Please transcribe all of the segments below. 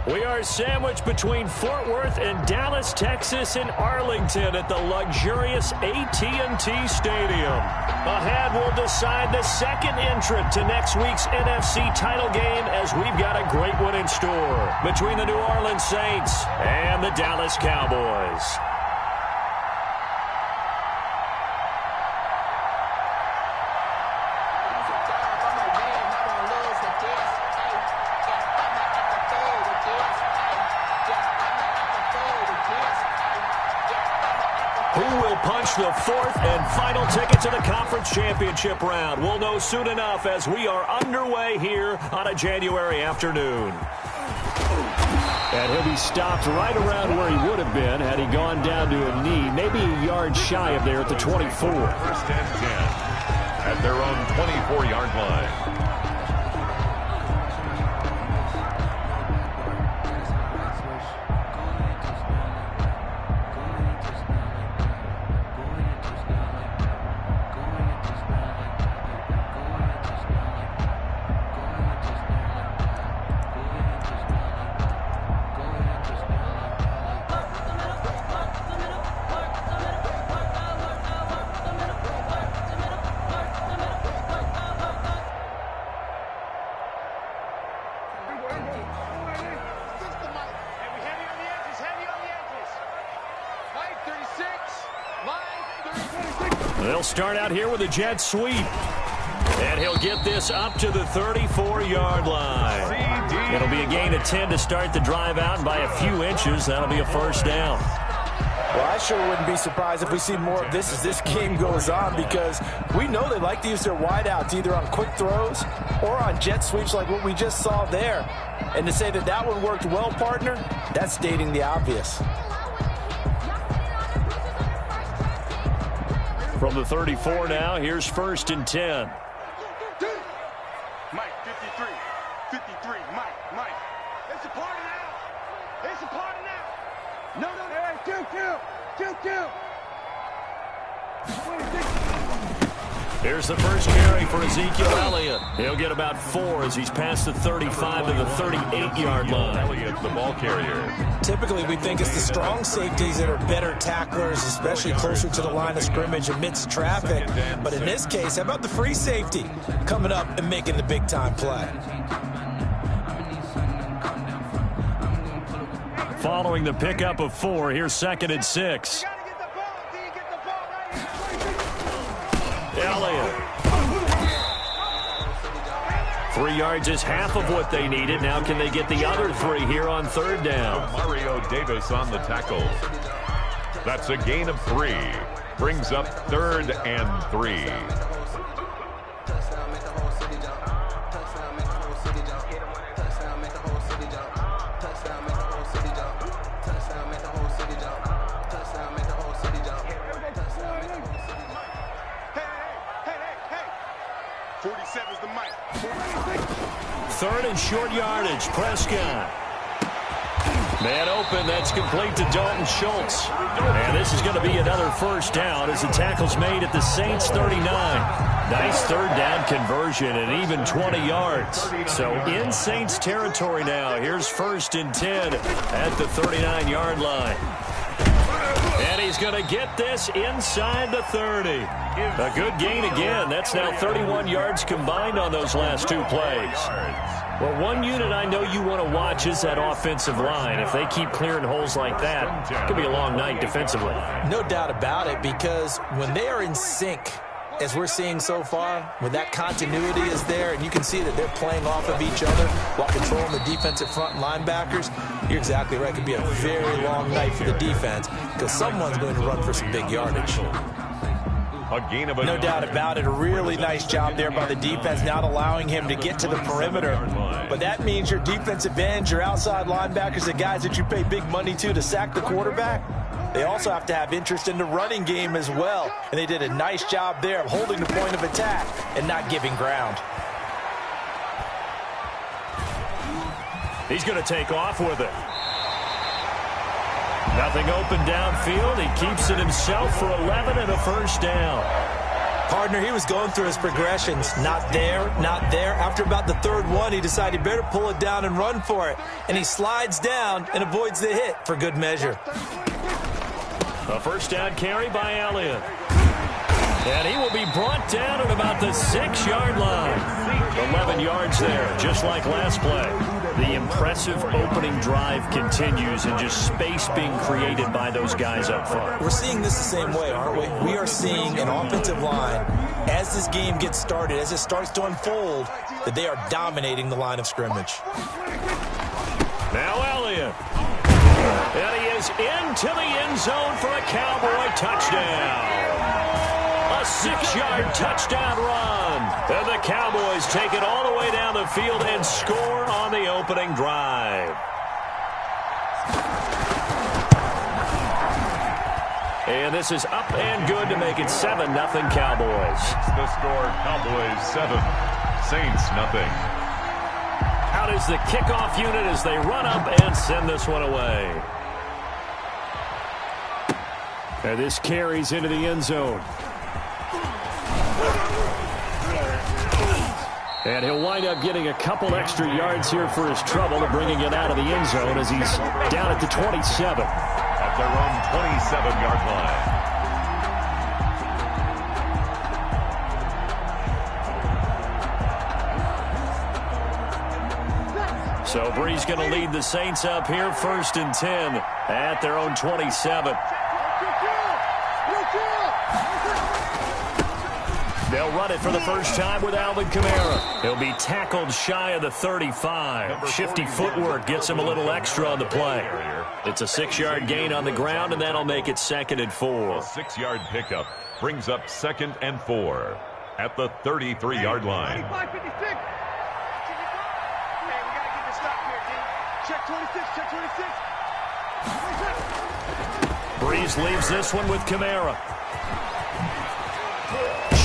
We are sandwiched between Fort Worth and Dallas, Texas, and Arlington at the luxurious AT&T Stadium. Ahead, we'll decide the second entrant to next week's NFC title game as we've got a great one in store between the New Orleans Saints and the Dallas Cowboys. The fourth and final ticket to the conference championship round. We'll know soon enough as we are underway here on a January afternoon. And he'll be stopped right around where he would have been had he gone down to a knee, maybe a yard shy of there at the 24. First and 10 at their own 24-yard line. They'll start out here with a jet sweep. And he'll get this up to the 34-yard line. It'll be a gain of 10 to start the drive out, and by a few inches, that'll be a first down. Well, I sure wouldn't be surprised if we see more of this as this game goes on, because we know they like to use their wideouts either on quick throws or on jet sweeps like what we just saw there. And to say that that one worked well, partner, that's stating the obvious. From the 34 now, here's first and 10. Mike, 53. 53, Mike. It's a party now. It's a party now. No. Kill. Here's the first carry for Ezekiel Elliott. He'll get about 4 as he's past the 35 to the 38-yard line. Elliott, the ball carrier. Typically, we think it's the strong safeties that are better tacklers, especially closer to the line of scrimmage amidst traffic. But in this case, how about the free safety coming up and making the big-time play? Following the pickup of 4, here's second and 6. Elliott. 3 yards is half of what they needed. Now can they get the other 3 here on third down? Mario Davis on the tackle. That's a gain of 3. Brings up third and 3. Third and short yardage. Prescott. Man open. That's complete to Dalton Schultz. And this is going to be another first down as the tackle's made at the Saints 39. Nice third down conversion and even 20 yards. So in Saints territory now. Here's first and 10 at the 39-yard line. And he's going to get this inside the 30. A good gain again. That's now 31 yards combined on those last 2 plays. Well, one unit I know you want to watch is that offensive line. If they keep clearing holes like that, it could be a long night defensively. No doubt about it, because when they are in sync, as we're seeing so far, when that continuity is there and you can see that they're playing off of each other while controlling the defensive front linebackers, you're exactly right. It could be a very long night for the defense because someone's going to run for some big yardage. No doubt about it. A really nice job there by the defense, not allowing him to get to the perimeter. But that means your defensive ends, your outside linebackers, the guys that you pay big money to sack the quarterback, they also have to have interest in the running game as well. And they did a nice job there of holding the point of attack and not giving ground. He's going to take off with it. Nothing open downfield. He keeps it himself for 11 and a first down. Partner, he was going through his progressions. Not there, not there. After about the third one, he decided he better pull it down and run for it. And he slides down and avoids the hit for good measure. A first down carry by Elliott. And he will be brought down at about the 6-yard line. 11 yards there, just like last play. The impressive opening drive continues and just space being created by those guys up front. We're seeing this the same way, aren't we? We are seeing an offensive line, as this game gets started, as it starts to unfold, that they are dominating the line of scrimmage. Now Elliott. And he is into the end zone for a Cowboy touchdown. A 6-yard touchdown run. And the Cowboys take it all the way down the field and score on the opening drive. And this is up and good to make it 7-0 Cowboys. The score, Cowboys 7, Saints nothing. Out is the kickoff unit as they run up and send this one away. And this carries into the end zone. And he'll wind up getting a couple extra yards here for his trouble, bringing it out of the end zone as he's down at the 27. At their own 27-yard line. So Bree's going to lead the Saints up here, 1st and 10 at their own 27. They'll run it for the first time with Alvin Kamara. He'll be tackled shy of the 35. Shifty footwork gets him a little extra on the play. It's a 6-yard gain on the ground, and that'll make it 2nd and 4. A 6-yard pickup brings up 2nd and 4 at the 33-yard line. 55, 56. Hey, we got to get this stop here, D. Check 26, check 26. Breeze leaves this one with Kamara.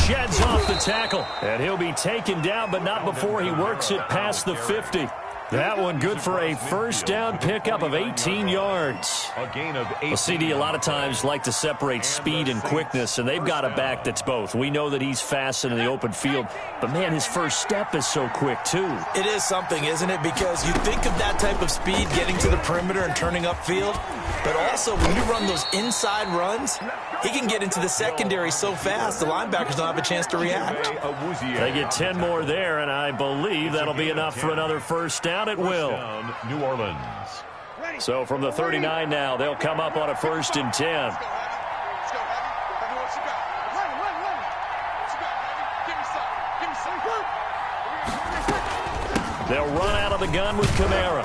Sheds off the tackle, and he'll be taken down, but not before he works it past the 50. That one good for a first down pickup of 18 yards. A gain of 8. Well, CD a lot of times like to separate speed and quickness, and they've got a back that's both. We know that he's fast in the open field, but, man, his first step is so quick, too. It is something, isn't it? Because you think of that type of speed getting to the perimeter and turning upfield, but also when you run those inside runs, he can get into the secondary so fast the linebackers don't have a chance to react. They get 10 more there, and I believe that'll be enough for another first down. It will. New Orleans. So from the 39 now, they'll come up on a 1st and 10. They'll run out of the gun with Kamara.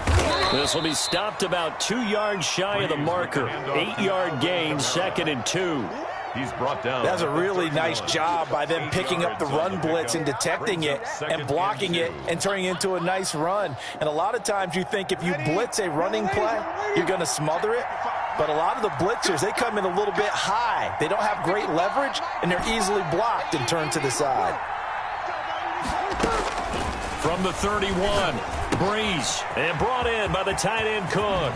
This will be stopped about 2 yards shy of the marker. 8-yard gain, 2nd and 2. He's brought down. That's a really nice job by them picking up the run blitz and detecting it and blocking it and turning it into a nice run. And a lot of times you think if you blitz a running play, you're going to smother it. But a lot of the blitzers, they come in a little bit high. They don't have great leverage, and they're easily blocked and turned to the side. From the 31, Breeze, and brought in by the tight end Cook.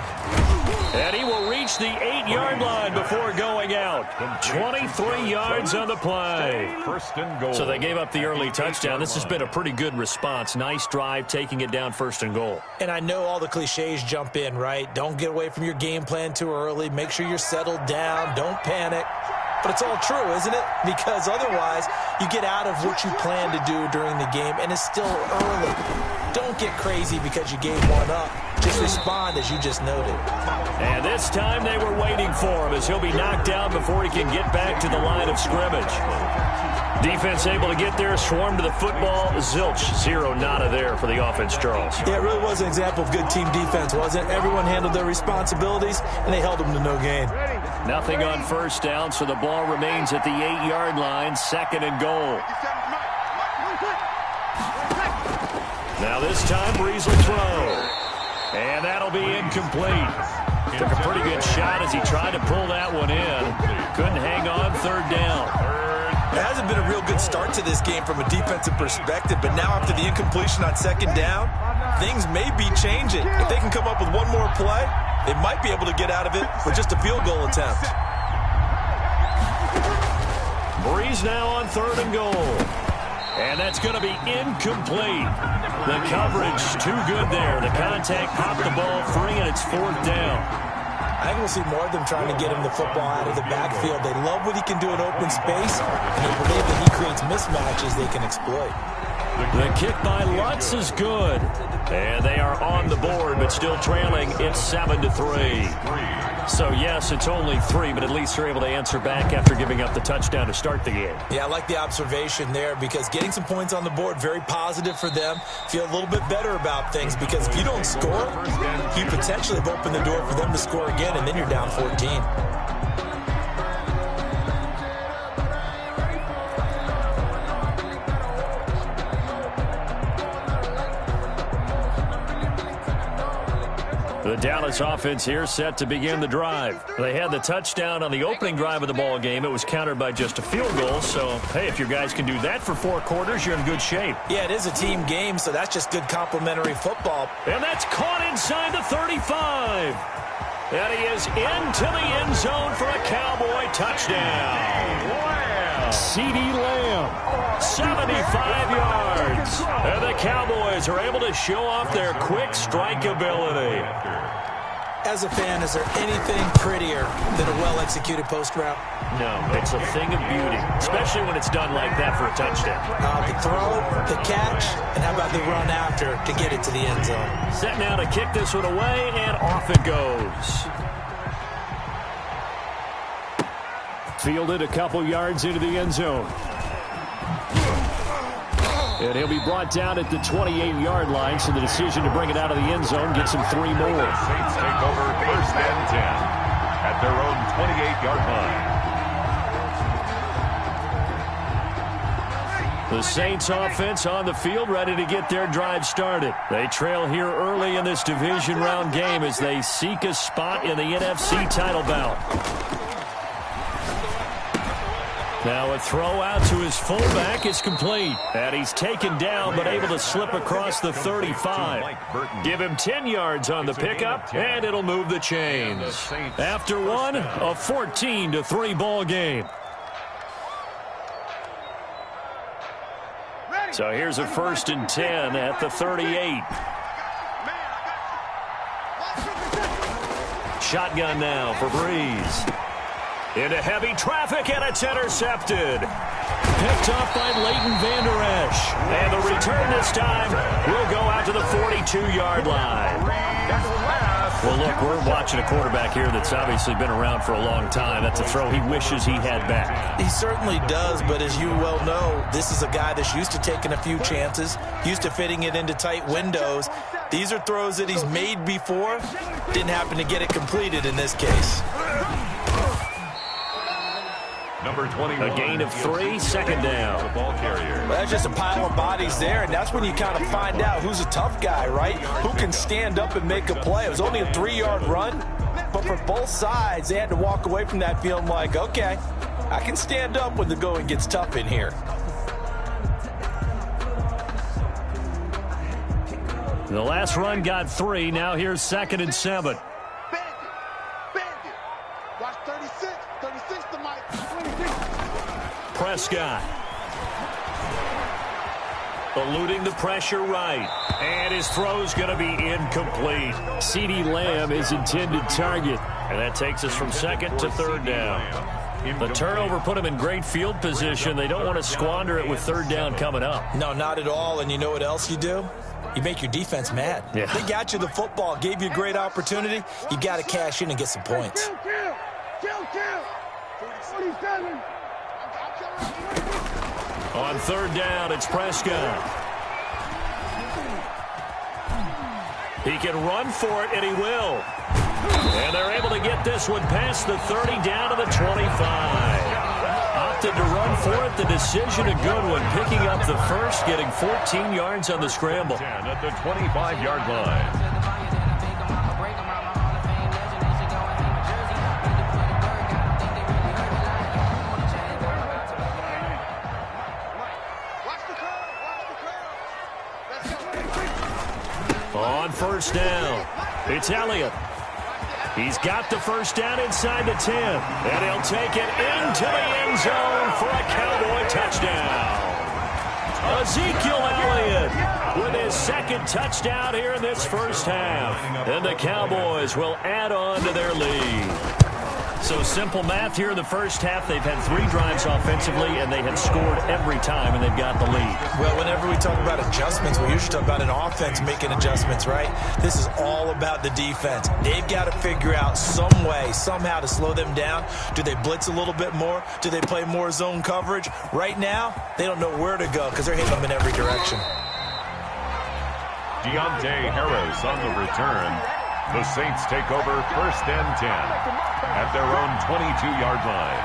And he will reach the 8-yard line before going out. 23 yards on the play. 1st and goal. So they gave up the early touchdown. This has been a pretty good response. Nice drive, taking it down 1st and goal. And I know all the cliches jump in, right? Don't get away from your game plan too early. Make sure you're settled down. Don't panic. But it's all true, isn't it? Because otherwise, you get out of what you plan to do during the game, and it's still early. Don't get crazy because you gave one up. Just respond as you just noted. And this time they were waiting for him as he'll be knocked down before he can get back to the line of scrimmage. Defense able to get there, swarm to the football. Zilch, 0 nada there for the offense, Charles. Yeah, it really was an example of good team defense, wasn't it? Everyone handled their responsibilities, and they held them to no gain. Nothing on first down, so the ball remains at the 8-yard line, 2nd and goal. Now this time, Breeze will throw. And that'll be incomplete. Took a pretty good shot as he tried to pull that one in. Couldn't hang on, 3rd down. It hasn't been a real good start to this game from a defensive perspective, but now after the incompletion on 2nd down, things may be changing. If they can come up with one more play, they might be able to get out of it with just a field goal attempt. Breeze now on 3rd and goal. And that's going to be incomplete. The coverage too good there. The contact popped the ball free, and it's 4th down. I think we'll see more of them trying to get him the football out of the backfield. They love what he can do in open space, and they believe that he creates mismatches they can exploit. The kick by Lutz is good. And they are on the board, but still trailing. It's 7-3. So, yes, it's only 3, but at least they're able to answer back after giving up the touchdown to start the game. Yeah, I like the observation there because getting some points on the board, very positive for them. Feel a little bit better about things because if you don't score, you potentially have opened the door for them to score again, and then you're down 14. The Dallas offense here set to begin the drive. They had the touchdown on the opening drive of the ball game. It was countered by just a field goal. So, hey, if your guys can do that for 4 quarters, you're in good shape. Yeah, it is a team game, so that's just good complementary football. And that's caught inside the 35. And he is into the end zone for a Cowboy touchdown. C.D. Lamb, 75 yards. And the Cowboys are able to show off their quick strike ability. As a fan, is there anything prettier than a well-executed post route? No, it's a thing of beauty, especially when it's done like that for a touchdown. The throw, the catch, and how about the run after to get it to the end zone? Set now to kick this one away, and off it goes. Fielded a couple yards into the end zone. And he'll be brought down at the 28-yard line, so the decision to bring it out of the end zone gets him 3 more. The Saints take over 1st and 10 at their own 28-yard line. The Saints offense on the field, ready to get their drive started. They trail here early in this division round game as they seek a spot in the NFC title bout. Now a throw out to his fullback is complete. And he's taken down but able to slip across the 35. Give him 10 yards on the pickup, and it'll move the chains. After one, a 14-3 ball game. So here's a 1st and 10 at the 38. Shotgun now for Breeze. Into heavy traffic, and it's intercepted. Picked up by Leighton Vander Esch. And the return this time will go out to the 42-yard line. Well, look, we're watching a quarterback here that's obviously been around for a long time. That's a throw he wishes he had back. He certainly does, but as you well know, this is a guy that's used to taking a few chances, used to fitting it into tight windows. These are throws that he's made before. Didn't happen to get it completed in this case. Number 21. A gain of 3, 2nd down. The ball carrier. Well, that's just a pile of bodies there, and that's when you kind of find out who's a tough guy, right? Who can stand up and make a play. It was only a 3-yard run, but for both sides, they had to walk away from that feeling like, okay, I can stand up when the going gets tough in here. The last run got 3. Now here's 2nd and 7. Bandit. Watch 36. 36 to Mike. Prescott. Eluding the pressure right. And his throw's going to be incomplete. C.D. Lamb is intended target. And that takes us from 2nd to 3rd down. The turnover put him in great field position. They don't want to squander it with 3rd down coming up. No, not at all. And you know what else you do? You make your defense mad. Yeah. They got you the football, gave you a great opportunity. You got to cash in and get some points. Kill. 47. On 3rd down, it's Prescott. He can run for it, and he will. And they're able to get this one past the 30 down to the 25. Opted to run for it. The decision a good one. Picking up the first, getting 14 yards on the scramble. 10 at the 25-yard line. On 1st down, it's Elliott. He's got the first down inside the 10. And he'll take it into the end zone for a Cowboy touchdown. Ezekiel Elliott with his second touchdown here in this first half. And the Cowboys will add on to their lead. So simple math here in the first half. They've had 3 drives offensively, and they have scored every time, and they've got the lead. Well, whenever we talk about adjustments, we usually talk about an offense making adjustments, right? This is all about the defense. They've got to figure out some way, somehow to slow them down. Do they blitz a little bit more? Do they play more zone coverage? Right now, they don't know where to go because they're hitting them in every direction. Deontay Harris on the return. The Saints take over 1st and 10 at their own 22-yard line.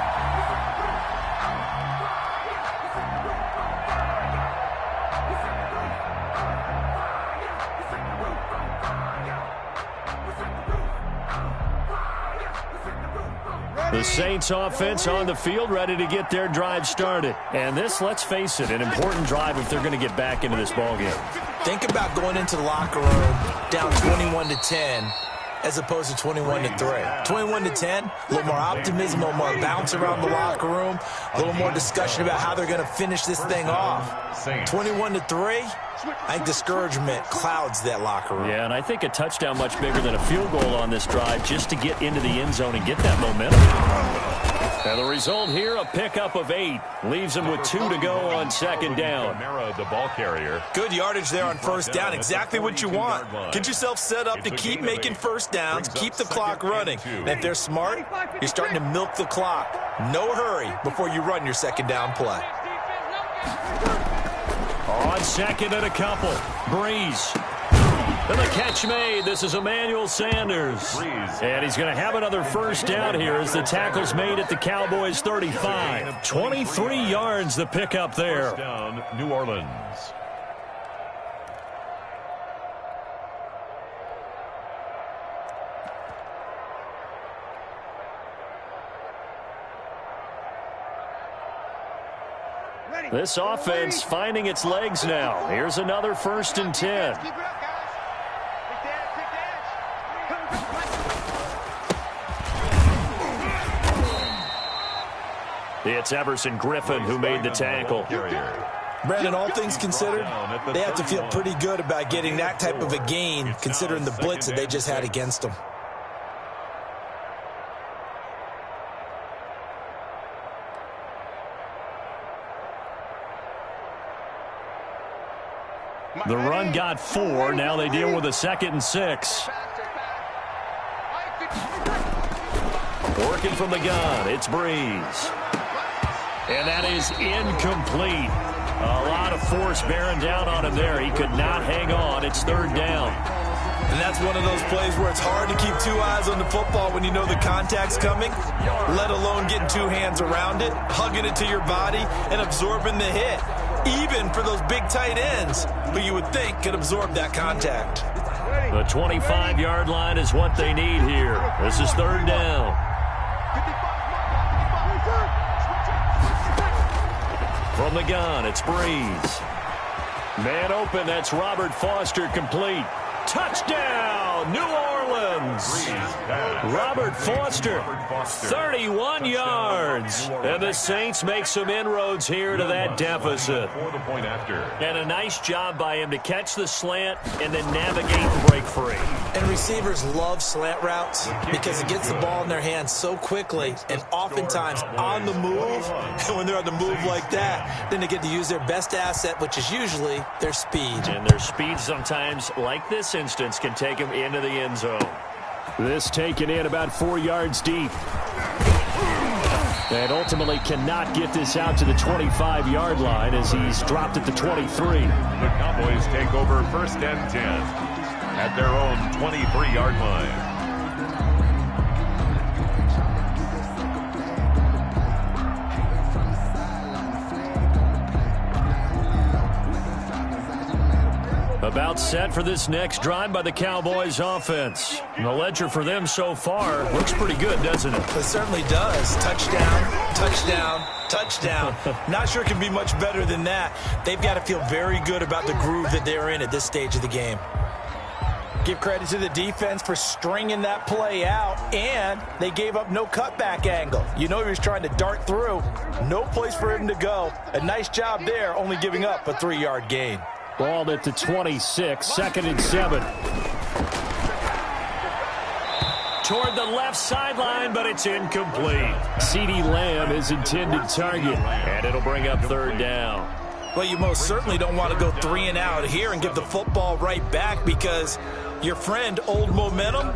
The Saints offense on the field, ready to get their drive started. And this, let's face it, an important drive if they're going to get back into this ballgame. Think about going into the locker room down 21-10 as opposed to 21-3. 21-10, a little more optimism, a little more bounce around the locker room, a little more discussion about how they're going to finish this thing off. 21-3, I think discouragement clouds that locker room. Yeah, and I think a touchdown much bigger than a field goal on this drive just to get into the end zone and get that momentum. And the result here, a pickup of 8. Leaves them with 2 to go on 2nd down. The ball carrier. Good yardage there on 1st down. Exactly what you want. Get yourself set up to keep making 1st downs, keep the clock running. And if they're smart, you're starting to milk the clock. No hurry before you run your 2nd down play. On 2nd and a couple. Breeze. And the catch made. This is Emmanuel Sanders. And he's going to have another 1st down here as the tackle's made at the Cowboys 35. 23 yards the pickup there. Down, New Orleans. This offense finding its legs now. Here's another 1st and 10. It's Everson Griffin who made the tackle. Brandon, all things considered, they have to feel pretty good about getting that type of a gain considering the blitz that they just had against them. The run got 4. Now they deal with a 2nd and 6. Working from the gun, it's Breeze. And that is incomplete. A lot of force bearing down on him there. He could not hang on. It's 3rd down. And that's one of those plays where it's hard to keep 2 eyes on the football when you know the contact's coming, let alone getting 2 hands around it, hugging it to your body, and absorbing the hit. Even for those big tight ends, who you would think could absorb that contact. The 25-yard line is what they need here. This is 3rd down. From the gun, it's Breeze. Man open, that's Robert Foster, complete. Touchdown, New Orleans. Robert Foster, 31 yards. And the Saints make some inroads here to that deficit. And a nice job by him to catch the slant and then navigate and break free. And receivers love slant routes because it gets the ball in their hands so quickly and oftentimes on the move. And when they're on the move like that, then they get to use their best asset, which is usually their speed. And their speed sometimes, like this instance, can take them into the end zone. This taken in about 4 yards deep. And ultimately cannot get this out to the 25-yard line as he's dropped at the 23. The Cowboys take over 1st and 10 at their own 23-yard line. About set for this next drive by the Cowboys offense. And the ledger for them so far looks pretty good, doesn't it? It certainly does. Touchdown, touchdown, touchdown. Not sure it can be much better than that. They've got to feel very good about the groove that they're in at this stage of the game. Give credit to the defense for stringing that play out, and they gave up no cutback angle. You know he was trying to dart through. No place for him to go. A nice job there, only giving up a 3-yard gain. Ball at the 26, 2nd and 7. Toward the left sideline, but it's incomplete. CeeDee Lamb is intended target, and it'll bring up 3rd down. Well, you most certainly don't want to go 3 and out here and give the football right back, because your friend, Old Momentum,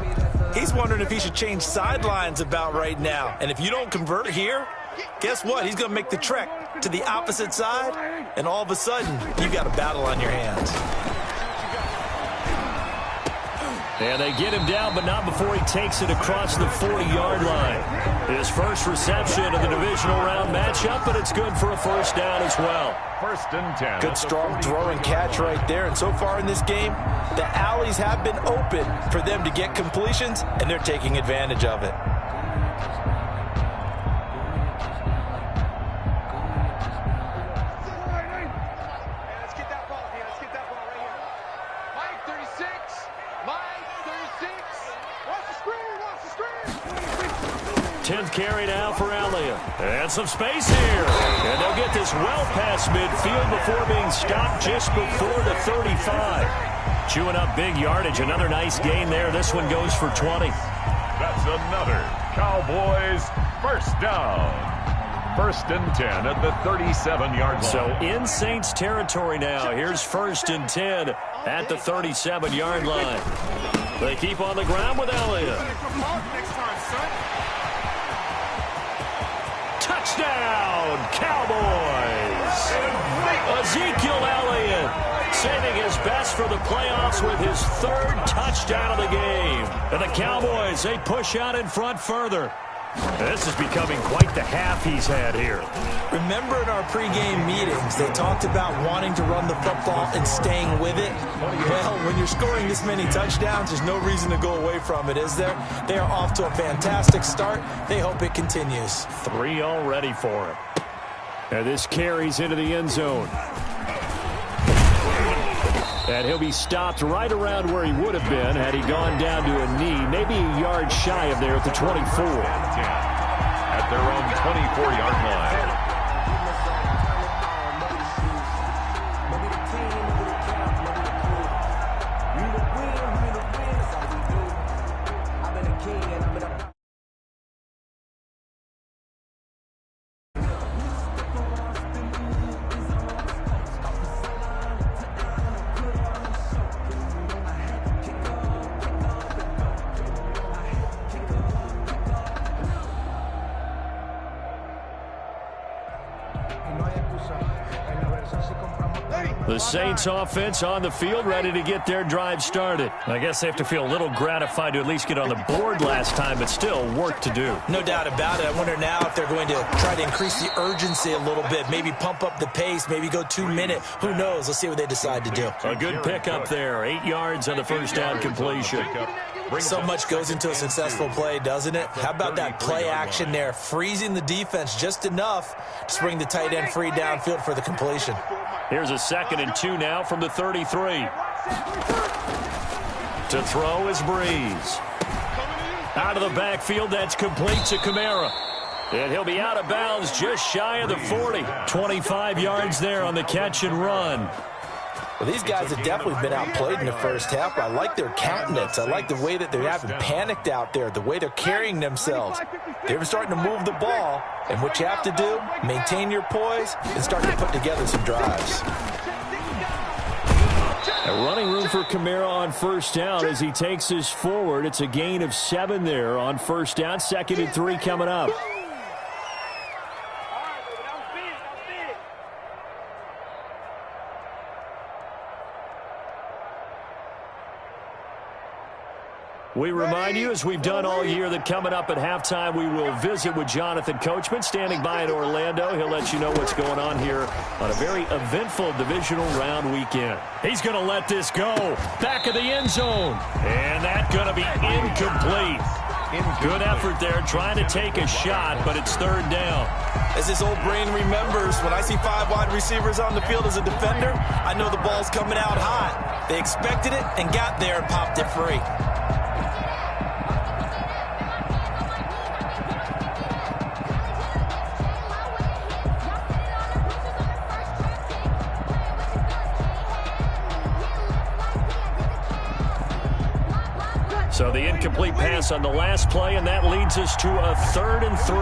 he's wondering if he should change sidelines about right now. And if you don't convert here, guess what? He's going to make the trek to the opposite side, and all of a sudden, you've got a battle on your hands. And they get him down, but not before he takes it across the 40-yard line. His first reception of the divisional round matchup, but it's good for a 1st down as well. 1st and 10. Good strong throw and catch right there. And so far in this game, the alleys have been open for them to get completions, and they're taking advantage of it. Carry now for Elliott. And some space here. And they'll get this well past midfield before being stopped just before the 35. Chewing up big yardage. Another nice gain there. This one goes for 20. That's another Cowboys 1st down. 1st and 10 at the 37-yard line. So in Saints territory now. Here's 1st and 10 at the 37-yard line. They keep on the ground with Elliott. Touchdown, Cowboys! Ezekiel Elliott saving his best for the playoffs with his 3rd touchdown of the game. And the Cowboys, they push out in front further. This is becoming quite the half he's had here. Remember in our pregame meetings, they talked about wanting to run the football and staying with it? Well, when you're scoring this many touchdowns, there's no reason to go away from it, is there? They are off to a fantastic start. They hope it continues. 3 already for him. And this carries into the end zone. And he'll be stopped right around where he would have been had he gone down to a knee, maybe a yard shy of there at the 24. At their own 24-yard line. The Saints offense on the field, ready to get their drive started. I guess they have to feel a little gratified to at least get on the board last time, but still work to do. No doubt about it. I wonder now if they're going to try to increase the urgency a little bit, maybe pump up the pace, maybe go 2-minute. Who knows? Let's see what they decide to do. A good pickup there. 8 yards on the 1st down completion. So much goes into a successful play, doesn't it? How about that play action there? Freezing the defense just enough to bring the tight end free downfield for the completion. Here's a 2nd and 2 now from the 33. To throw is Breeze. Out of the backfield, that's complete to Kamara. And he'll be out of bounds just shy of the 40. 25 yards there on the catch and run. Well, these guys have definitely been outplayed in the first half. I like their countenance. I like the way that they haven't panicked out there, the way they're carrying themselves. They're starting to move the ball, and what you have to do, maintain your poise and start to put together some drives. A running room for Kamara on 1st down as he takes this forward. It's a gain of 7 there on 1st down. 2nd and 3 coming up. We remind you, as we've done all year, that coming up at halftime, we will visit with Jonathan Coachman, standing by in Orlando. He'll let you know what's going on here on a very eventful divisional round weekend. He's going to let this go. Back of the end zone. And that's going to be incomplete. Good effort there, trying to take a shot, but it's 3rd down. As his old brain remembers, when I see 5 wide receivers on the field as a defender, I know the ball's coming out hot. They expected it and got there and popped it free. So the incomplete pass on the last play, and that leads us to a 3rd and 3.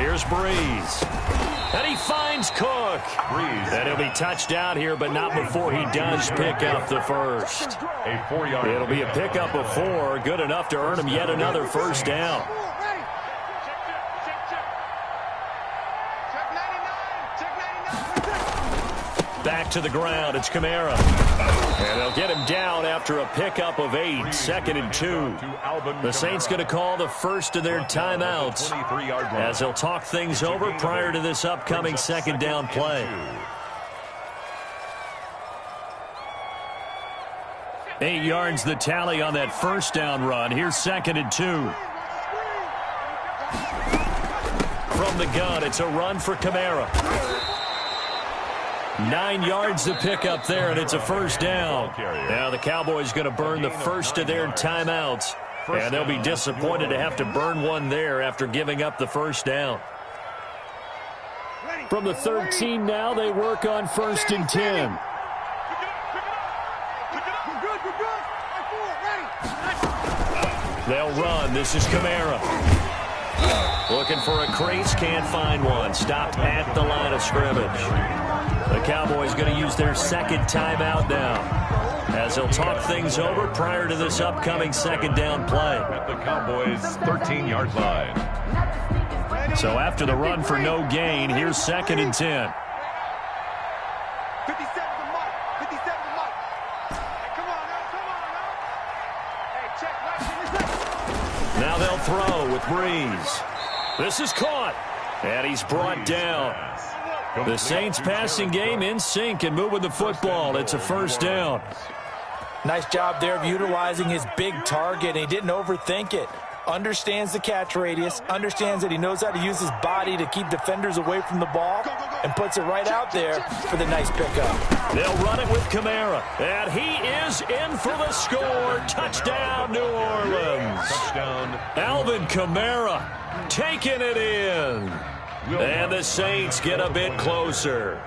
Here's Breeze. And he finds Cook. Breeze. And he'll be touched out here, but not before he does pick up the first. A 4-yard. It'll be a pickup of 4, good enough to earn him yet another first down. Back to the ground, it's Kamara. And they'll get him down after a pickup of 8, 2nd and 2. The Saints going to call the first of their timeouts as they'll talk things over prior to this upcoming 2nd down play. 8 yards the tally on that first down run. Here's 2nd and 2. From the gun, it's a run for Kamara. 9 yards to pick up there, and it's a first down. Now the Cowboys going to burn the first of their timeouts, and they'll be disappointed to have to burn one there after giving up the first down. From the 13 now, they work on 1st and 10. They'll run. This is Kamara. Looking for a crease, can't find one. Stopped at the line of scrimmage. The Cowboys going to use their 2nd timeout now as they'll talk things over prior to this upcoming 2nd down play. At the Cowboys' 13-yard line. So after the run for no gain, here's 2nd and 10. 57 to Mike. 57 to Mike. Hey, come on now. Come on now. Hey, check right. Now they'll throw with Breeze. This is caught, and he's brought down. The Saints passing game in sync and moving the football. It's a first down. Nice job there of utilizing his big target. He didn't overthink it. Understands the catch radius, understands that he knows how to use his body to keep defenders away from the ball, and puts it right out there for the nice pickup. They'll run it with Kamara, and he is in for the score. Touchdown, New Orleans. Touchdown. Alvin Kamara taking it in. And the Saints get a bit closer.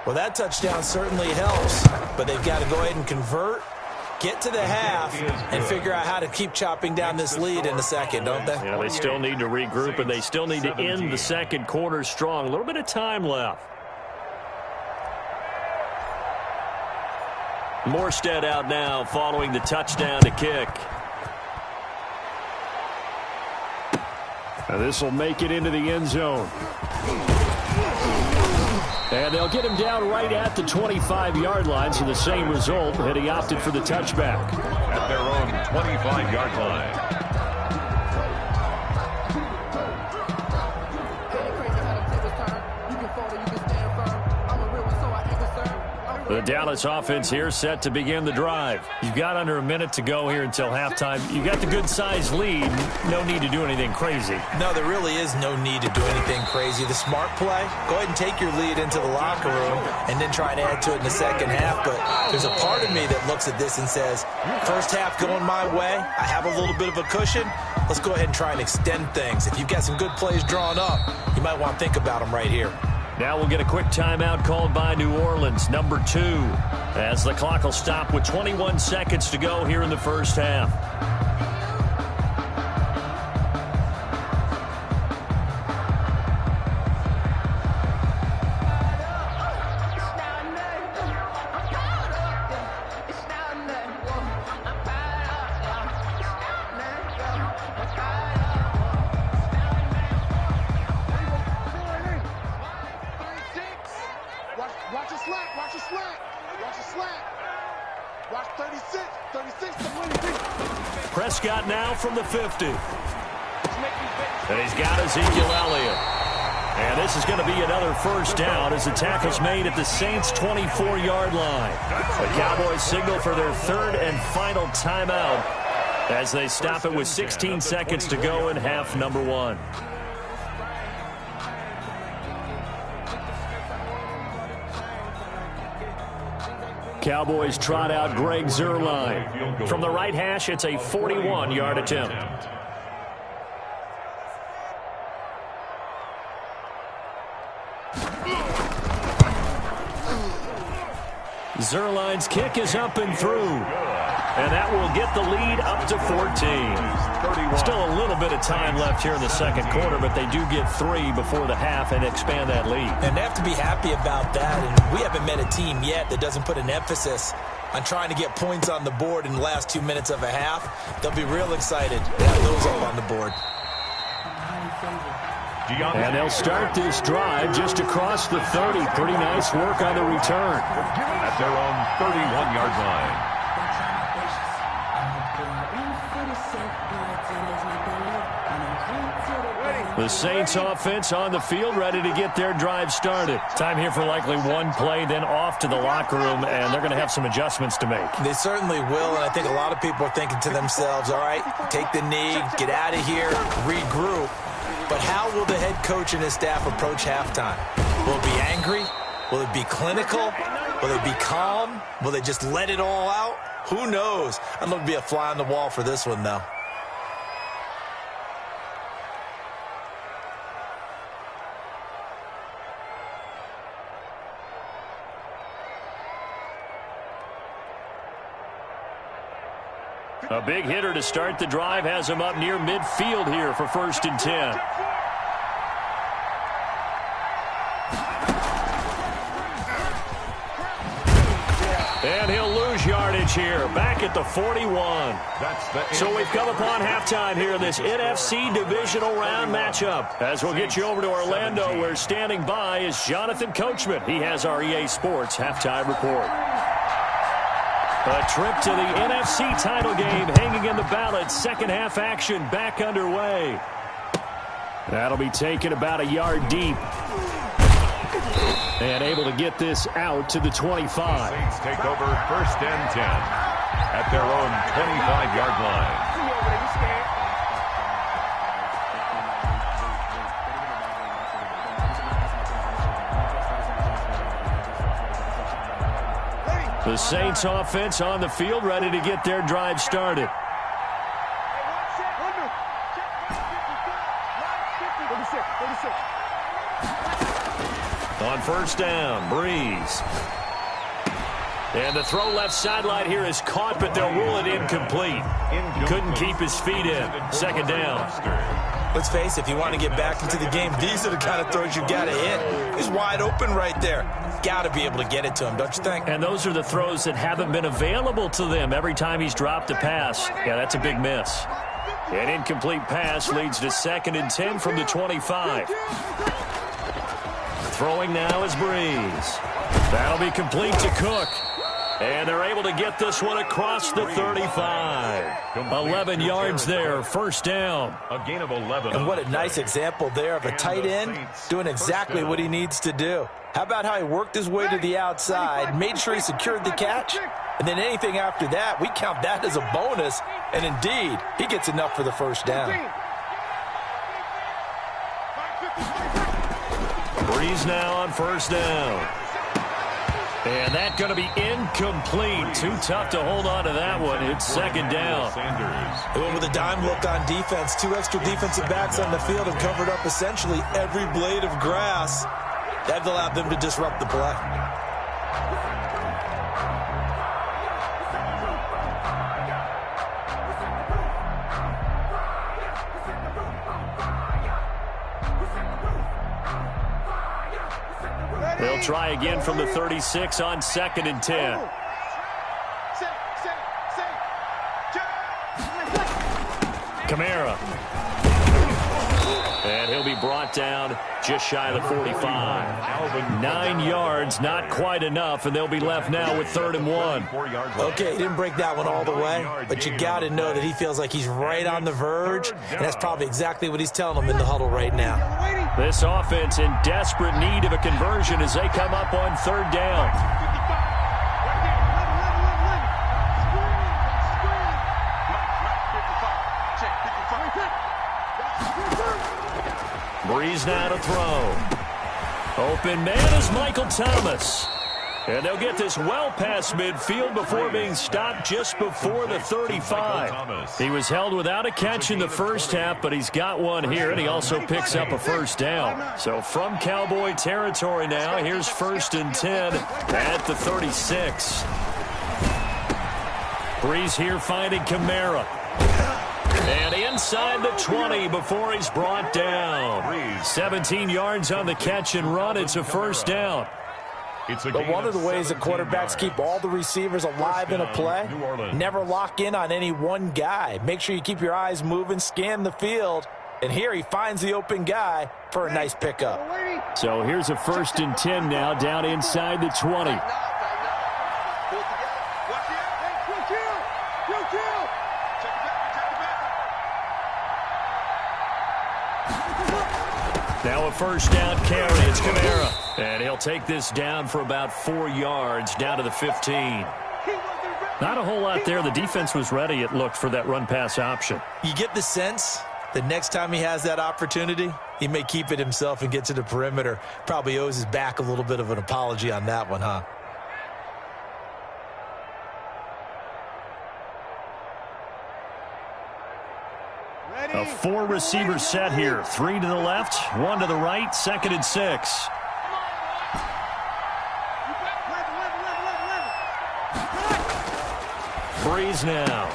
Well, that touchdown certainly helps, but they've got to go ahead and convert, get to the half, and figure out how to keep chopping down this lead in the second, don't they? Yeah, they still need to regroup, and they still need to end the second quarter strong. A little bit of time left. Morstead out now following the touchdown to kick. And this will make it into the end zone. And they'll get him down right at the 25-yard line, so the same result had he opted for the touchback. At their own 25-yard line. The Dallas offense here set to begin the drive. You've got under a minute to go here until halftime. You've got the good-sized lead. No need to do anything crazy. No, there really is no need to do anything crazy. The smart play, go ahead and take your lead into the locker room and then try and add to it in the second half. But there's a part of me that looks at this and says, first half going my way, I have a little bit of a cushion. Let's go ahead and try and extend things. If you've got some good plays drawn up, you might want to think about them right here. Now we'll get a quick timeout called by New Orleans, number 2, as the clock will stop with 21 seconds to go here in the first half. Watch a slack. Watch a slack. Watch a slack. Watch 36. 36 to 23. Prescott now from the 50. And he's got Ezekiel Elliott. And this is going to be another first down as the tackle's made at the Saints' 24-yard line. The Cowboys signal for their third and final timeout as they stop it with 16 seconds to go in half number 1. Cowboys trot out Greg Zuerlein. From the right hash, it's a 41-yard attempt. Zuerlein's kick is up and through. And that will get the lead up to 14. Still a little bit of time left here in the second quarter, but they do get 3 before the half and expand that lead. And they have to be happy about that. And we haven't met a team yet that doesn't put an emphasis on trying to get points on the board in the last 2 minutes of a half. They'll be real excited to have those up on the board. And they'll start this drive just across the 30. Pretty nice work on the return. At their own 31-yard line. The Saints offense on the field, ready to get their drive started. Time here for likely one play, then off to the locker room, and they're going to have some adjustments to make. They certainly will, and I think a lot of people are thinking to themselves, all right, take the knee, get out of here, regroup. But how will the head coach and his staff approach halftime? Will it be angry? Will it be clinical? Will they be calm? Will they just let it all out? Who knows? I'd love to be a fly on the wall for this one, though. A big hitter to start the drive has him up near midfield here for 1st and 10. And he'll lose yardage here, back at the 41. So we've come upon halftime here in this NFC divisional round matchup. As we'll get you over to Orlando, where standing by is Jonathan Coachman. He has our EA Sports halftime report. A trip to the NFC title game hanging in the balance. Second half action back underway. That'll be taken about a yard deep. And able to get this out to the 25. Saints take over 1st and 10 at their own 25-yard line. The Saints offense on the field, ready to get their drive started. On 1st down, Breeze. And the throw left sideline here is caught, but they'll rule it incomplete. Couldn't keep his feet in. 2nd down. Let's face it, if you want to get back into the game, these are the kind of throws you got to hit. He's wide open right there. Got to be able to get it to him, don't you think? And those are the throws that haven't been available to them every time he's dropped a pass. Yeah, that's a big miss. An incomplete pass leads to 2nd and 10 from the 25. Throwing now is Breeze. That'll be complete to Cook. And they're able to get this one across the 35. 11 yards there, 1st down. A gain of 11. And what a nice example there of a tight end doing exactly what he needs to do. How about how he worked his way to the outside, made sure he secured the catch, and then anything after that, we count that as a bonus. And indeed, he gets enough for the 1st down. Breeze now on 1st down. And that's going to be incomplete. Too tough to hold on to that one. It's 2nd down. They went with a dime look on defense. 2 extra defensive backs on the field and covered up essentially every blade of grass. That allowed them to disrupt the play. They'll try again from the 36 on 2nd and 10. Kamara. And he'll be brought down just shy of the 45. 9 yards, not quite enough, and they'll be left now with 3rd and 1. Okay, he didn't break that one all the way, but you got to know that he feels like he's right on the verge, and that's probably exactly what he's telling them in the huddle right now. This offense in desperate need of a conversion as they come up on 3rd down. Breeze now to throw. Open man is Michael Thomas. And they'll get this well past midfield before being stopped just before the 35. He was held without a catch in the first half, but he's got one here, and he also picks up a first down. So from Cowboy territory now, here's 1st and 10 at the 36. Breeze here finding Kamara. And inside the 20 before he's brought down. 17 yards on the catch and run. It's a first down. But one of the ways that quarterbacks keep all the receivers alive in a play, never lock in on any one guy. Make sure you keep your eyes moving, scan the field. And here he finds the open guy for a nice pickup. So here's a 1st and 10 now down inside the 20. Now a first down carry. It's Kamara. And he'll take this down for about 4 yards down to the 15. Not a whole lot there. The defense was ready, it looked, for that run-pass option. You get the sense that next time he has that opportunity, he may keep it himself and get to the perimeter. Probably owes his back a little bit of an apology on that one, huh? A 4-receiver set here. 3 to the left, 1 to the right, 2nd and 6. Breeze now.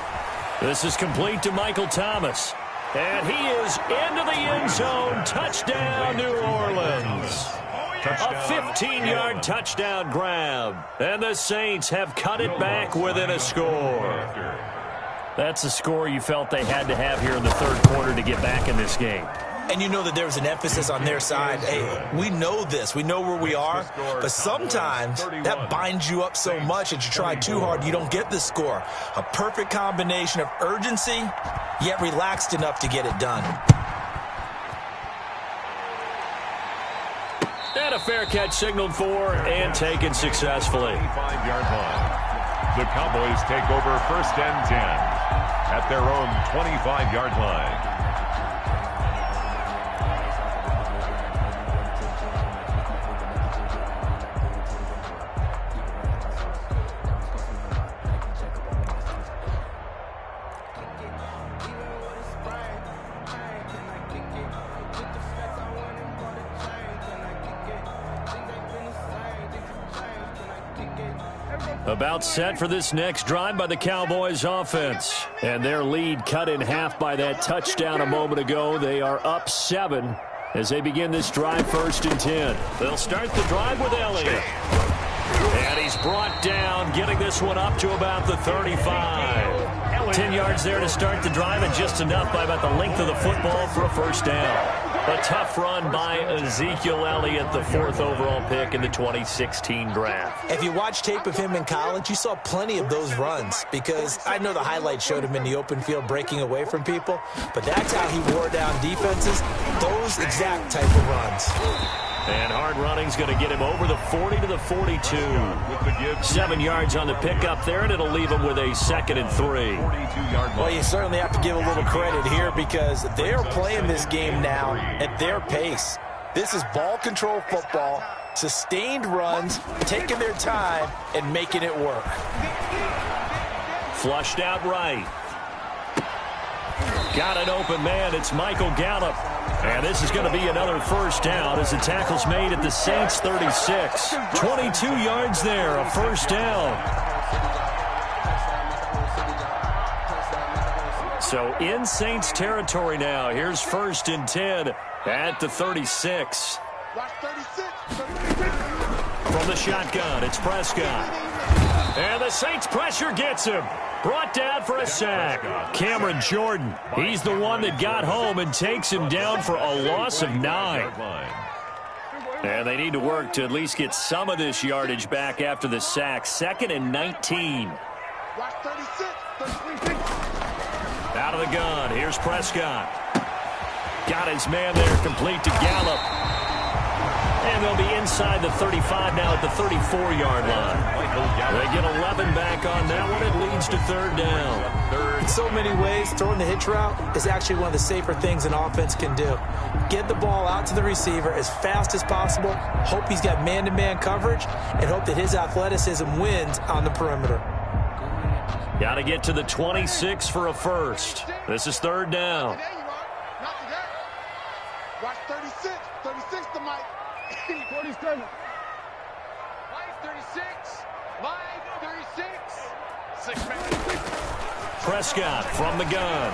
This is complete to Michael Thomas. And he is into the end zone. Touchdown, New Orleans. A 15-yard touchdown grab. And the Saints have cut it back within a score. That's a score you felt they had to have here in the third quarter to get back in this game. And you know that there was an emphasis on their side. Hey, we know this. We know where we are. But sometimes that binds you up so much that you try too hard, you don't get the score. A perfect combination of urgency, yet relaxed enough to get it done. And a fair catch signaled for and taken successfully. 25-yard line. The Cowboys take over 1st and 10 at their own 25-yard line. About set for this next drive by the Cowboys offense. And their lead cut in half by that touchdown a moment ago. They are up 7 as they begin this drive 1st and 10. They'll start the drive with Elliott. And he's brought down, getting this one up to about the 35. 10 yards there to start the drive, and just enough by about the length of the football for a first down. A tough run by Ezekiel Elliott, the 4th overall pick in the 2016 draft. If you watch tape of him in college, you saw plenty of those runs, because I know the highlights showed him in the open field breaking away from people, but that's how he wore down defenses, those exact type of runs. And hard running's going to get him over the 40 to the 42. 7 yards on the pickup there, and it'll leave him with a 2nd and 3. Well, you certainly have to give a little credit here, because they're playing this game now at their pace. This is ball control football, sustained runs, taking their time, and making it work. Flushed out right. Got an open man. It's Michael Gallup. And this is going to be another first down as the tackle's made at the Saints 36. 22 yards there, a first down. So in Saints territory now. Here's 1st and 10 at the 36. From the shotgun, it's Prescott. And the Saints pressure gets him. Brought down for a sack. Cameron Jordan, he's the one that got home and takes him down for a loss of 9. And they need to work to at least get some of this yardage back after the sack. 2nd and 19. Out of the gun, here's Prescott. Got his man there, complete to Gallup. And they'll be inside the 35 now at the 34-yard line. They get 11 back on that one. It leads to 3rd down. In so many ways, throwing the hitch route is actually one of the safer things an offense can do. get the ball out to the receiver as fast as possible, hope he's got man-to-man coverage, and hope that his athleticism wins on the perimeter. Got to get to the 26 for a first. This is third down. There you are. Not today. Watch 36. 36 to Mike. 47. Mike 36. Mike 36. 6 man. Prescott from the gun.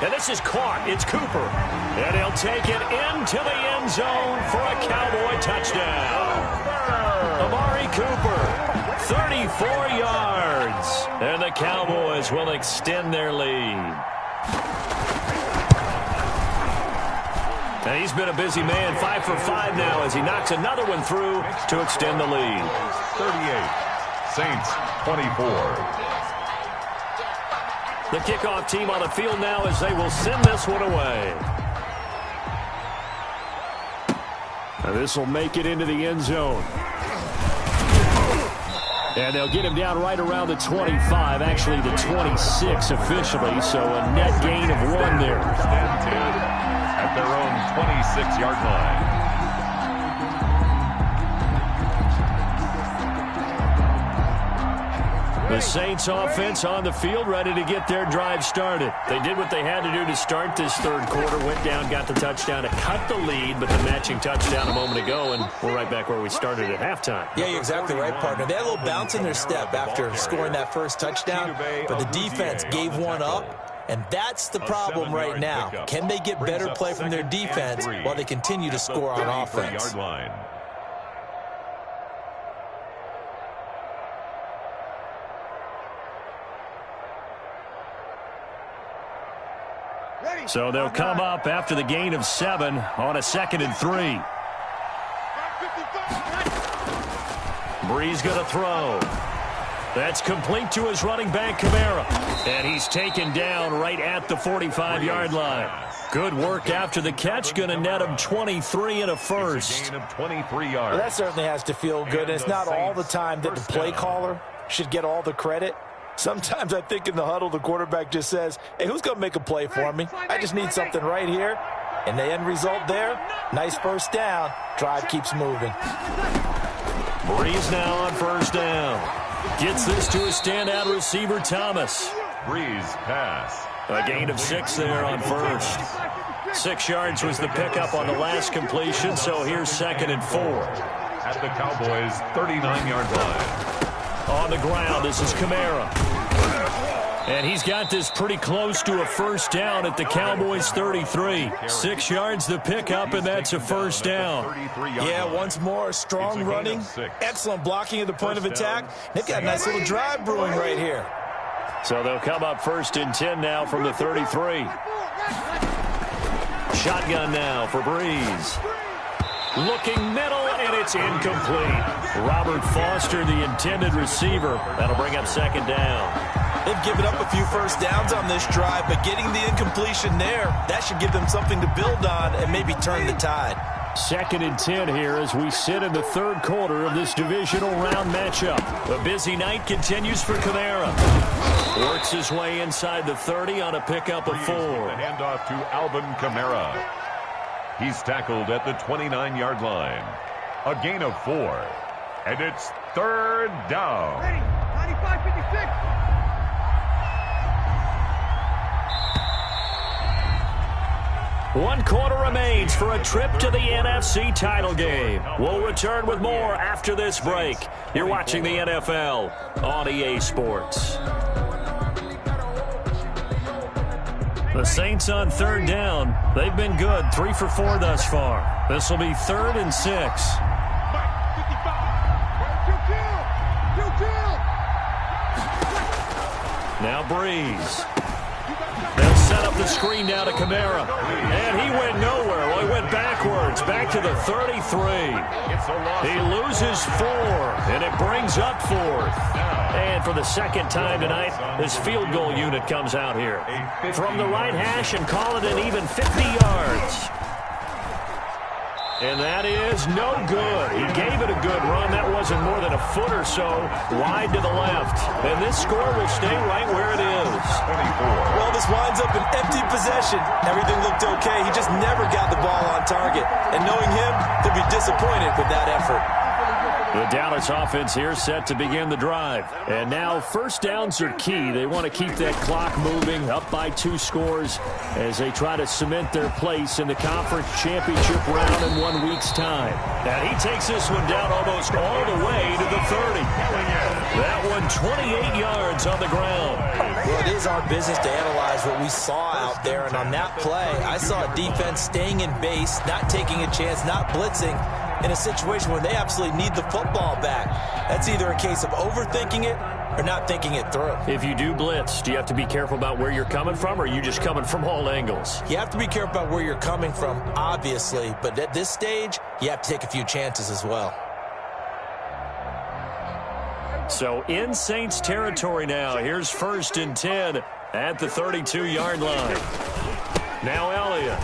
And this is caught. It's Cooper. And he'll take it into the end zone for a Cowboy touchdown. Amari Cooper, 34 yards. And the Cowboys will extend their lead. And he's been a busy man, 5 for 5 now as he knocks another one through to extend the lead. 38. Saints 24. The kickoff team on the field now as they will send this one away. And this will make it into the end zone. And they'll get him down right around the 25, actually the 26 officially, so a net gain of 1 there. At their own 26-yard line. The Saints offense on the field ready to get their drive started. They did what they had to do to start this third quarter, went down, got the touchdown to cut the lead, but the matching touchdown a moment ago, and we're right back where we started at halftime. Yeah, you're exactly right, partner. They had a little bounce in their step after scoring that first touchdown, but the defense gave one up, and that's the problem right now. Can they get better play from their defense while they continue to score on offense? So they'll come up after the gain of 7 on a 2nd and 3. Breeze going to throw. That's complete to his running back, Kamara. And he's taken down right at the 45-yard line. Good work after the catch. Going to net him 23 and a first. Gain of 23 yards. Well, that certainly has to feel good. And it's not all the time that the play caller should get all the credit. Sometimes I think in the huddle, the quarterback just says, hey, who's going to make a play for me? I just need something right here. And the end result there, nice first down. Drive keeps moving. Breeze now on first down. Gets this to his standout receiver, Thomas. Breeze pass. A gain of 6 there on first. 6 yards was the pickup on the last completion, so here's 2nd and 4. At the Cowboys' 39-yard line. On the ground, this is Kamara. And he's got this pretty close to a first down at the Cowboys' 33. 6 yards the pickup, and that's a first down. Yeah, once more, strong running. Excellent blocking at the point of attack. They've got a nice little drive brewing right here. So they'll come up 1st and 10 now from the 33. Shotgun now for Breeze. Looking middle, and it's incomplete. Robert Foster, the intended receiver. That'll bring up 2nd down. They've given up a few first downs on this drive, but getting the incompletion there, that should give them something to build on and maybe turn the tide. 2nd and 10 here as we sit in the third quarter of this divisional round matchup. A busy night continues for Kamara. Works his way inside the 30 on a pickup of 4. The handoff to Alvin Kamara. He's tackled at the 29-yard line. A gain of 4. And it's 3rd down. 95-56. One quarter remains for a trip to the NFC title game. We'll return with more after this break. You're watching the NFL on EA Sports. The Saints on 3rd down. They've been good, 3 for 4 thus far. This will be 3rd and 6. Now Breeze. They'll set up the screen down to Kamara. And he went nowhere. Well, he went backwards, back to the 33. He loses 4, and it brings up 4th. And for the 2nd time tonight, this field goal unit comes out here. From the right hash and call it an even 50 yards. And that is no good. He gave it a good run. That wasn't more than a foot or so wide to the left. And this score will stay right where it is. 24. Well, this winds up an empty possession. Everything looked okay. He just never got the ball on target. And knowing him, he'll be disappointed with that effort. The Dallas offense here set to begin the drive. And now first downs are key. They want to keep that clock moving, up by 2 scores as they try to cement their place in the conference championship round in 1 week's time. And he takes this one down almost all the way to the 30. That one 28 yards on the ground. Well, it is our business to analyze what we saw out there. And on that play, I saw a defense staying in base, not taking a chance, not blitzing, in a situation where they absolutely need the football back. That's either a case of overthinking it or not thinking it through. If you do blitz, do you have to be careful about where you're coming from, or are you just coming from all angles? You have to be careful about where you're coming from, obviously, but at this stage, you have to take a few chances as well. So in Saints territory now. Here's 1st and 10 at the 32-yard line. Now Elliott.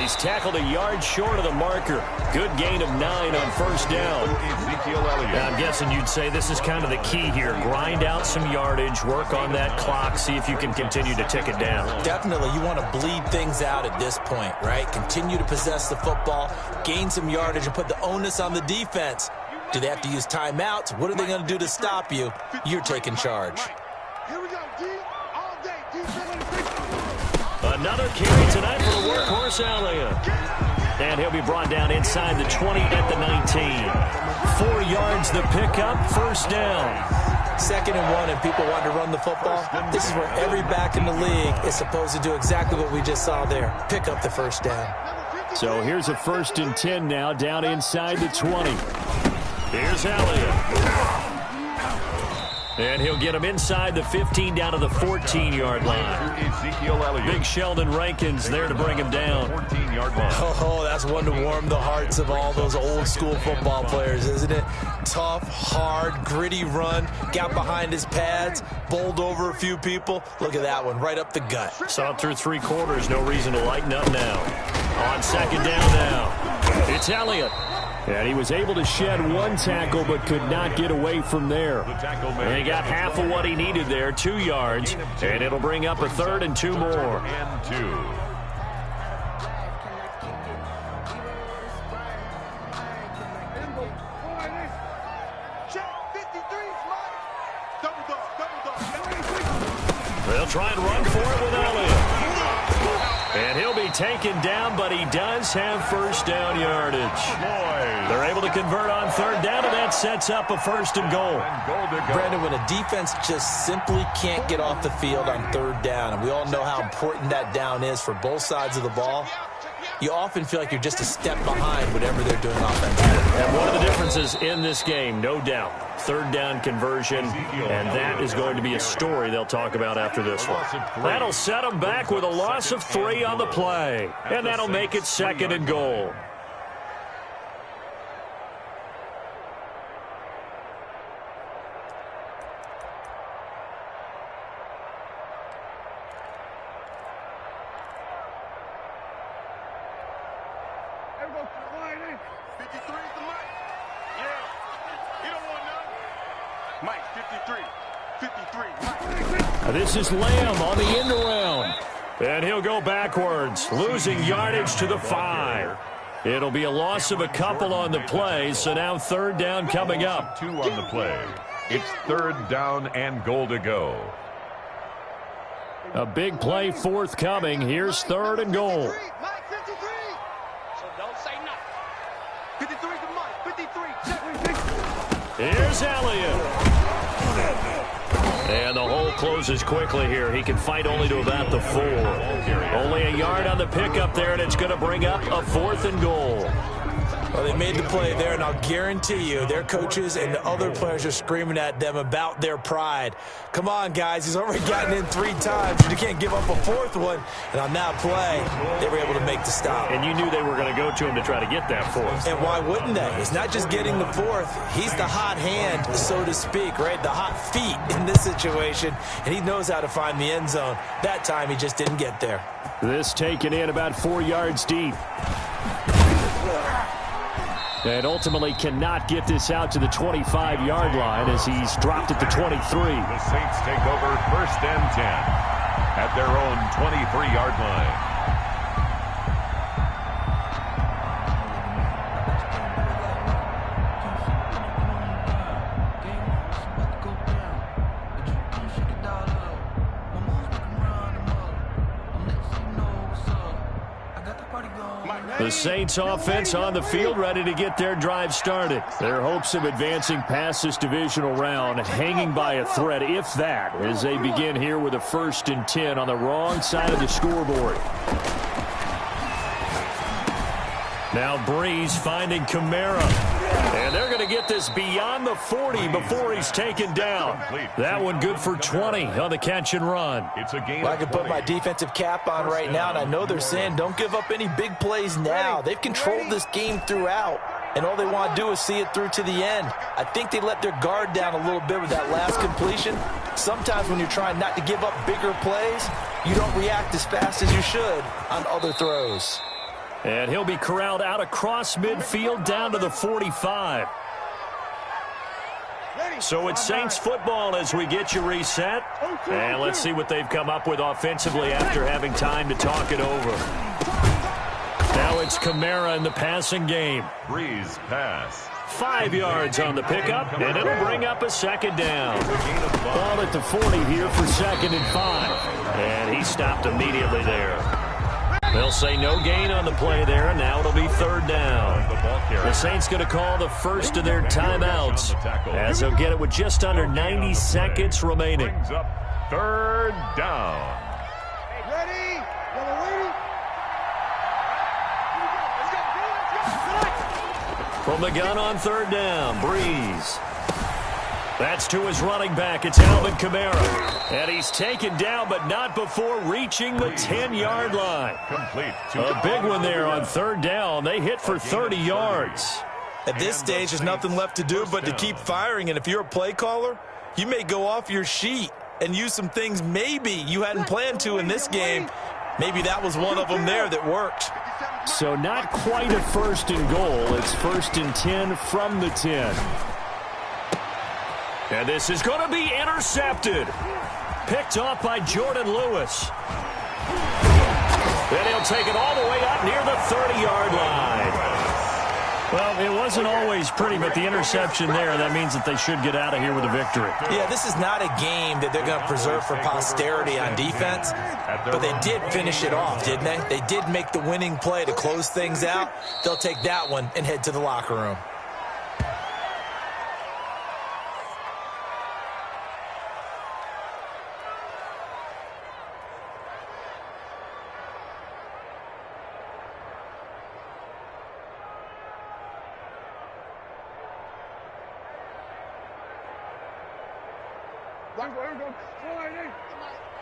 He's tackled a yard short of the marker. Good gain of 9 on first down. I'm guessing you'd say this is kind of the key here. Grind out some yardage, work on that clock, see if you can continue to tick it down. Definitely, you want to bleed things out at this point, right? Continue to possess the football, gain some yardage, and put the onus on the defense. Do they have to use timeouts? What are they going to do to stop you? You're taking charge. Here we go, D. All day. D. Another carry tonight for the workhorse Elliott. And he'll be brought down inside the 20 at the 19. 4 yards the pickup, first down. 2nd and 1, and people want to run the football. This is where every back in the league is supposed to do exactly what we just saw there. Pick up the first down. So here's a 1st and 10 now, down inside the 20. Here's Elliott. And he'll get him inside the 15 down to the 14-yard line. Big Sheldon Rankins there to bring him down. 14-yard line. Oh, that's one to warm the hearts of all those old-school football players, isn't it? Tough, hard, gritty run. Got behind his pads, bowled over a few people. Look at that one, right up the gut. Saw it through 3 quarters. No reason to lighten up now. On 2nd down now. It's Elliott. And he was able to shed 1 tackle but could not get away from there. And he got half of what he needed there, 2 yards. And it'll bring up a 3rd and 2 more. And 2. They'll try and run for it with Elliott. And he'll be taken down, but he does have first down yardage. They're able to convert on 3rd down, and that sets up a 1st and goal. Brandon, when a defense just simply can't get off the field on 3rd down, and we all know how important that down is for both sides of the ball, you often feel like you're just a step behind whatever they're doing offensively. And one of the differences in this game, no doubt, 3rd down conversion, and that is going to be a story they'll talk about after this one. That'll set them back with a loss of 3 on the play, and that'll make it 2nd and goal. This is Lamb on the end around. And he'll go backwards, losing yardage to the 5. It'll be a loss of a couple on the play, so now 3rd down coming up. 2 on the play. It's 3rd down and goal to go. A big play forthcoming. Here's 3rd and goal. So don't say nothing. 53 to Mike. 53. Here's Elliott. And the hole closes quickly here. He can fight only to about the 4. Only a yard on the pickup there, and it's going to bring up a 4th and goal. Well, they made the play there, and I'll guarantee you their coaches and the other players are screaming at them about their pride. Come on, guys. He's already gotten in 3 times. You can't give up a 4th one. And on that play, they were able to make the stop. And you knew they were going to go to him to try to get that 4th. And why wouldn't they? It's not just getting the 4th. He's the hot hand, so to speak, right? The hot feet in this situation. And he knows how to find the end zone. That time, he just didn't get there. This taken in about 4 yards deep. And ultimately cannot get this out to the 25-yard line as he's dropped at the 23. The Saints take over 1st and 10 at their own 23-yard line. The Saints offense on the field, ready to get their drive started. Their hopes of advancing past this divisional round hanging by a thread, if that, as they begin here with a 1st and 10 on the wrong side of the scoreboard. Now Breeze finding Kamara. And they're going to get this beyond the 40 before he's taken down. That one good for 20 on the catch and run. It's a game. Well, I can put my defensive cap on right now, and I know they're saying don't give up any big plays now. They've controlled this game throughout, and all they want to do is see it through to the end. I think they let their guard down a little bit with that last completion. Sometimes when you're trying not to give up bigger plays, you don't react as fast as you should on other throws. And he'll be corralled out across midfield down to the 45. So it's Saints football as we get you reset. And let's see what they've come up with offensively after having time to talk it over. Now it's Kamara in the passing game. Breeze pass. 5 yards on the pickup, and it'll bring up a 2nd down. Ball at the 40 here for 2nd and 5. And he stopped immediately there. They'll say no gain on the play there, and now it'll be 3rd down. The Saints going to call the first of their timeouts as they'll get it with just under 90 seconds remaining. Brings up 3rd down. Ready? Ready? From the gun on 3rd down, Breeze. That's to his running back. It's Alvin Kamara. And he's taken down, but not before reaching the 10-yard line. Complete. A big one there on 3rd down. They hit for 30 yards. At this stage, there's nothing left to do but to keep firing. And if you're a play caller, you may go off your sheet and use some things maybe you hadn't planned to in this game. Maybe that was one of them there that worked. So not quite a 1st and goal. It's 1st and 10 from the 10. And this is going to be intercepted. Picked off by Jordan Lewis. Then he'll take it all the way up near the 30-yard line. Well, it wasn't always pretty, but the interception there, that means that they should get out of here with a victory. Yeah, this is not a game that they're going to preserve for posterity on defense, but they did finish it off, didn't they? They did make the winning play to close things out. They'll take that one and head to the locker room.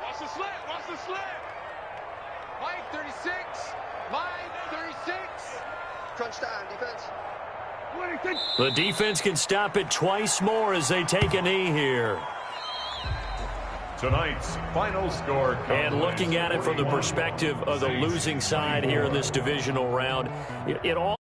Watch the slant. Watch the slant. Mike, 36. Mike, 36. Crunch time, defense. The defense can stop it twice more as they take a knee here. Tonight's final score. And looking at it from the perspective of the losing side here in this divisional round, it all